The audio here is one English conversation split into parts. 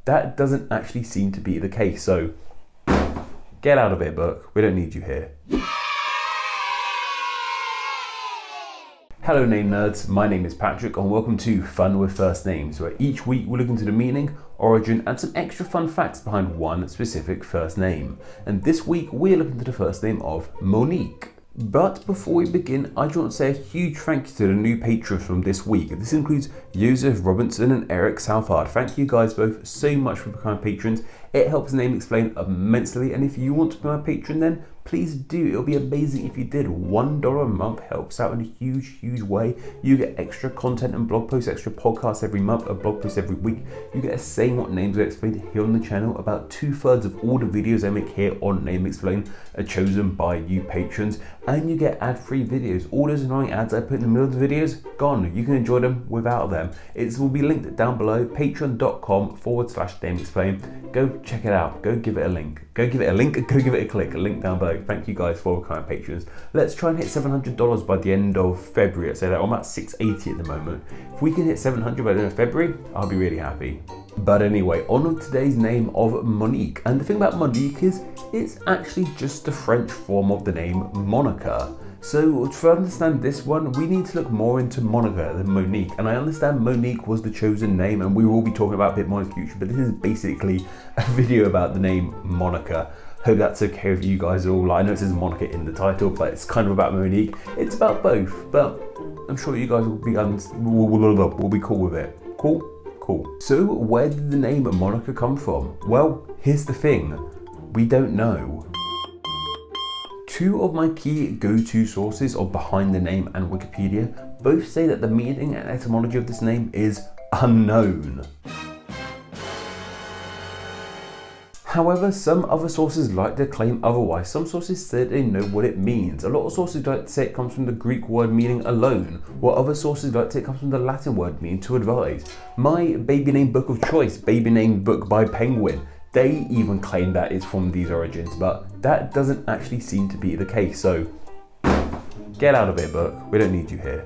that doesn't actually seem to be the case. So get out of here, book. We don't need you here. Hello name nerds, my name is Patrick and welcome to Fun with First Names, where each week we'll look into the meaning, origin and some extra fun facts behind one specific first name. And this week we're looking into the first name of Monique. But before we begin, I just want to say a huge thank you to the new patrons from this week. This includes Joseph Robinson and Eric Southard. Thank you guys both so much for becoming patrons. It helps Name Explain immensely, and if you want to become a patron then please do. It'll be amazing if you did. $1 a month helps out in a huge way. You get extra content and blog posts, extra podcasts every month, a blog post every week. You get a saying what names are explained here on the channel. About 2/3 of all the videos I make here on Name Explain are chosen by you patrons, and you get ad-free videos. All those annoying ads I put in the middle of the videos, gone. You can enjoy them without them. It will be linked down below, patreon.com/Name Explain. Go check it out. Go give it a link. Go give it a link. Go give it a click. A link down below. Thank you guys for becoming patrons. Let's try and hit $700 by the end of February. I'd say that I'm at $680 at the moment. If we can hit 700 by the end of February, I'll be really happy. But anyway, on with today's name of Monique. And the thing about Monique is, it's actually just the French form of the name Monica. So to understand this one, we need to look more into Monica than Monique. And I understand Monique was the chosen name, and we will be talking about a bit more in the future, but this is basically a video about the name Monica. Hope that's okay with you guys all. I know it says Monica in the title, but it's kind of about Monique. It's about both, but I'm sure you guys will be cool with it. Cool. So where did the name Monica come from? Well, here's the thing. We don't know. Two of my key go-to sources of behind the name and Wikipedia both say that the meaning and etymology of this name is unknown. However, some other sources like to claim otherwise. Some sources say they know what it means. A lot of sources like to say it comes from the Greek word meaning alone, while other sources like to say it comes from the Latin word meaning to advise. My baby name book of choice, Baby Name Book by Penguin, they even claim that it's from these origins, but that doesn't actually seem to be the case. So get out of here, book. We don't need you here.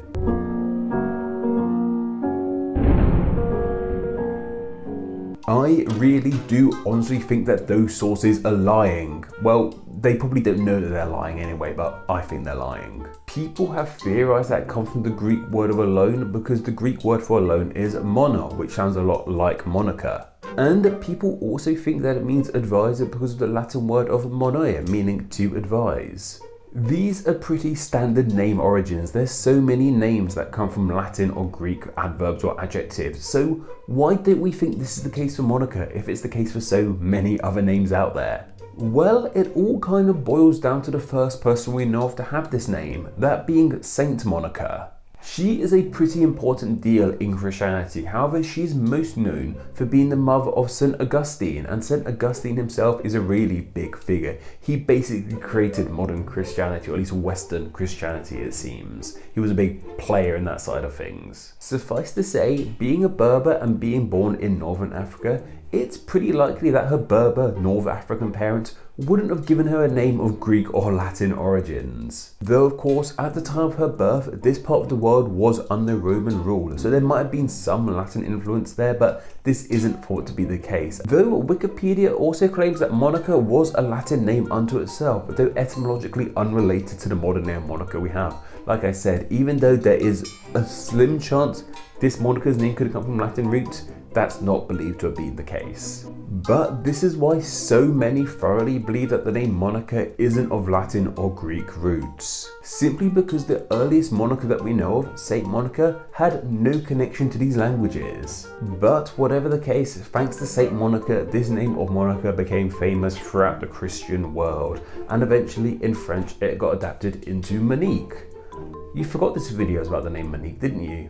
I really do honestly think that those sources are lying. Well, they probably don't know that they're lying anyway, but I think they're lying. People have theorized that it comes from the Greek word of alone because the Greek word for alone is mono, which sounds a lot like Monica. And people also think that it means advisor because of the Latin word of monoia, meaning to advise. These are pretty standard name origins. There's so many names that come from Latin or Greek adverbs or adjectives. So why don't we think this is the case for Monica if it's the case for so many other names out there? Well, it all kind of boils down to the first person we know of to have this name, that being Saint Monica. She is a pretty important deal in Christianity. However, she's most known for being the mother of St. Augustine, and St. Augustine himself is a really big figure. He basically created modern Christianity, or at least Western Christianity it seems. He was a big player in that side of things. Suffice to say, being a Berber and being born in Northern Africa, it's pretty likely that her Berber North African parents wouldn't have given her a name of Greek or Latin origins. Though of course, at the time of her birth, this part of the world was under Roman rule, so there might have been some Latin influence there, but this isn't thought to be the case. Though Wikipedia also claims that Monica was a Latin name unto itself, though etymologically unrelated to the modern name Monica we have. Like I said, even though there is a slim chance this Monica's name could have come from Latin roots, that's not believed to have been the case. But this is why so many thoroughly believe that the name Monica isn't of Latin or Greek roots. Simply because the earliest Monica that we know of, Saint Monica, had no connection to these languages. But whatever the case, thanks to Saint Monica, this name of Monica became famous throughout the Christian world, and eventually in French it got adapted into Monique. You forgot this video was about the name Monique, didn't you?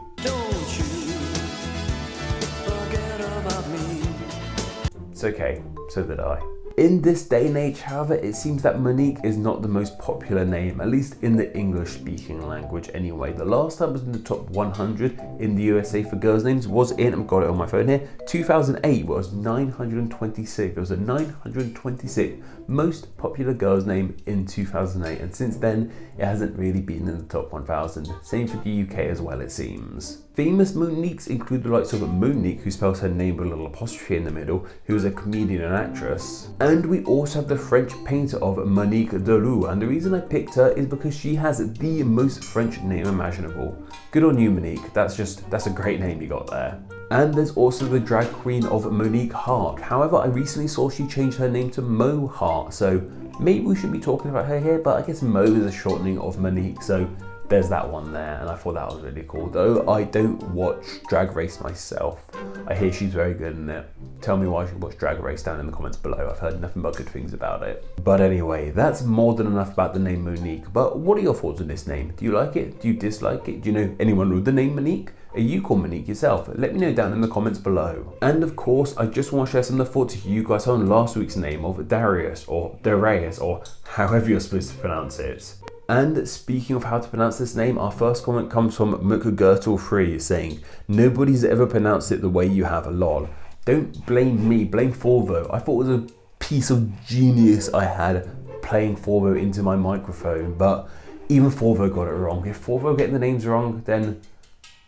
It's okay, so did I. In this day and age, however, it seems that Monique is not the most popular name, at least in the English-speaking language anyway. The last time it was in the top 100 in the USA for girls' names was in, I've got it on my phone here, 2008, where it was 926. It was the 926th most popular girls' name in 2008, and since then, it hasn't really been in the top 1,000. Same for the UK as well, it seems. Famous Moniques include the likes of Monique, who spells her name with a little apostrophe in the middle, who is a comedian and actress. And we also have the French painter of Monique Delou, and the reason I picked her is because she has the most French name imaginable. Good on you, Monique. That's a great name you got there. And there's also the drag queen of Monique Hart. However, I recently saw she changed her name to Mo Hart, so maybe we shouldn't be talking about her here, but I guess Mo is a shortening of Monique, so there's that one there, and I thought that was really cool. Though I don't watch Drag Race myself, I hear she's very good in it. Tell me why you should watch Drag Race down in the comments below. I've heard nothing but good things about it. But anyway, that's more than enough about the name Monique. But what are your thoughts on this name? Do you like it? Do you dislike it? Do you know anyone with the name Monique? Are you called Monique yourself? Let me know down in the comments below. And of course, I just want to share some of the thoughts you guys on last week's name of Darius, or Darius, or however you're supposed to pronounce it. And speaking of how to pronounce this name, our first comment comes from McGurtle3 saying, "Nobody's ever pronounced it the way you have, lol. Don't blame me, blame Forvo. I thought it was a piece of genius I had playing Forvo into my microphone, but even Forvo got it wrong. If Forvo getting the names wrong, then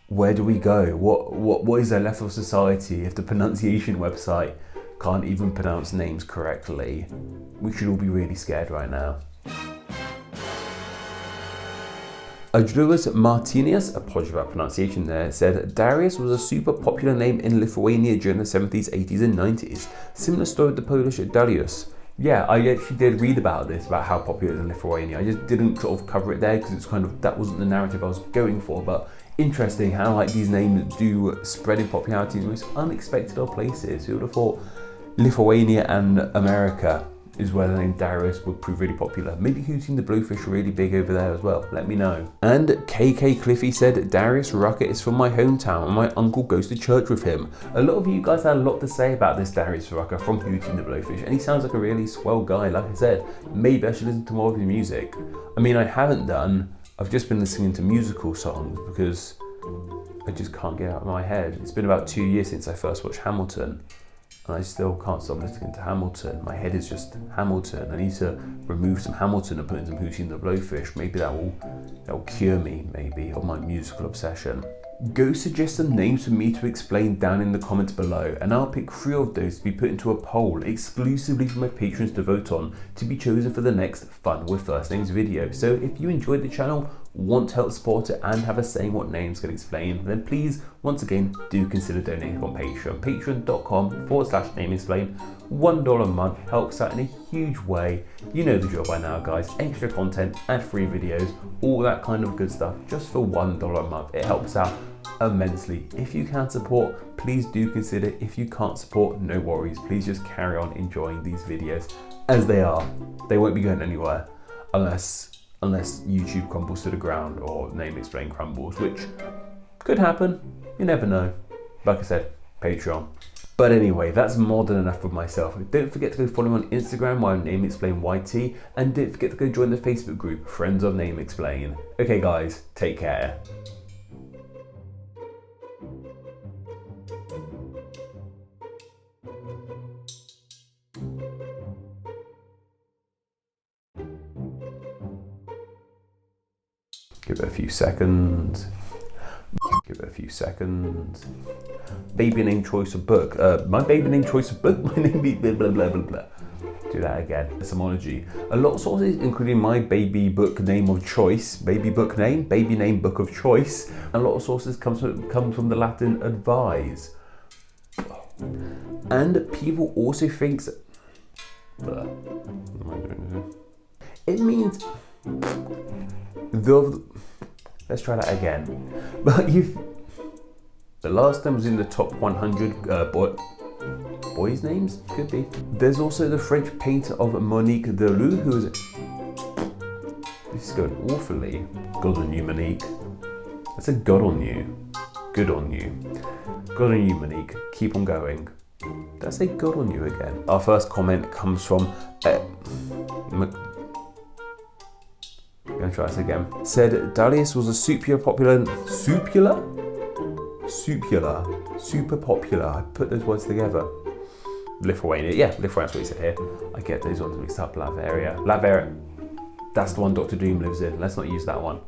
where do we go? What is there left of society if the pronunciation website can't even pronounce names correctly? We should all be really scared right now." Adruas Martinez, apologies about pronunciation there, said Darius was a super popular name in Lithuania during the 70s, 80s and 90s. Similar story with the Polish Darius. Yeah, I actually did read about this, about how popular it is in Lithuania. I just didn't sort of cover it there because it's kind of, that wasn't the narrative I was going for, but interesting how like these names do spread in popularity in the most unexpected of places. Who would have thought Lithuania and America is where the name Darius would prove really popular. Maybe Hootie and the Blowfish are really big over there as well. Let me know. And KK Cliffy said, Darius Rucker is from my hometown and my uncle goes to church with him. A lot of you guys had a lot to say about this Darius Rucker from Hootie and the Blowfish, and he sounds like a really swell guy. Like I said, maybe I should listen to more of his music. I mean, I haven't done. I've just been listening to musical songs because I just can't get it out of my head. It's been about 2 years since I first watched Hamilton, and I still can't stop listening to Hamilton. My head is just Hamilton. I need to remove some Hamilton and put in some Hootie and the Blowfish. Maybe that will cure me, maybe, of my musical obsession. Go suggest some names for me to explain down in the comments below, and I'll pick 3 of those to be put into a poll exclusively for my patrons to vote on, to be chosen for the next Fun with First Names video. So if you enjoyed the channel, want to help support it and have a say in what names get explained, then please, once again, do consider donating on Patreon. Patreon.com/nameexplain. $1 a month helps out in a huge way. You know the drill by now, guys. Extra content, ad-free videos, all that kind of good stuff, just for $1 a month. It helps out immensely. If you can support, please do consider. If you can't support, no worries. Please just carry on enjoying these videos as they are. They won't be going anywhere unless YouTube crumbles to the ground or Name Explain crumbles, which could happen. You never know. Like I said, Patreon. But anyway, that's more than enough for myself. Don't forget to go follow me on Instagram, where I'm Name Explain YT, and don't forget to go join the Facebook group, Friends of Name Explain. Okay guys, take care. Give it a few seconds. Give it a few seconds. Baby name choice of book. My baby name choice of book. My name be blah blah blah blah blah. Do that again. Etymology. A lot of sources, including my baby book name of choice, baby book name book of choice. A lot of sources come from the Latin advise. And people also think it means let's try that again. But the last time was in the top 100 boys' names, could be. There's also the French painter of Monique Delou, who is. This is going awfully. God on you, Monique. I said God on you. Good on you. God on you, Monique. Keep on going. Did I say God on you again? Our first comment comes from. I'm gonna try this again. Said Darius was a super popular. I put those words together. Lithuania, yeah, Lithuania's what he said here. I get those ones mixed up. Lavaria. That's the one Dr. Doom lives in. Let's not use that one.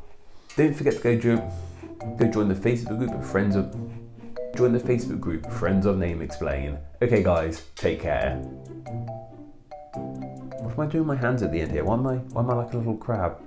Don't forget to go Go join the Facebook group Friends of Name Explain. Okay guys, take care. What am I doing with my hands at the end here? Why am I like a little crab?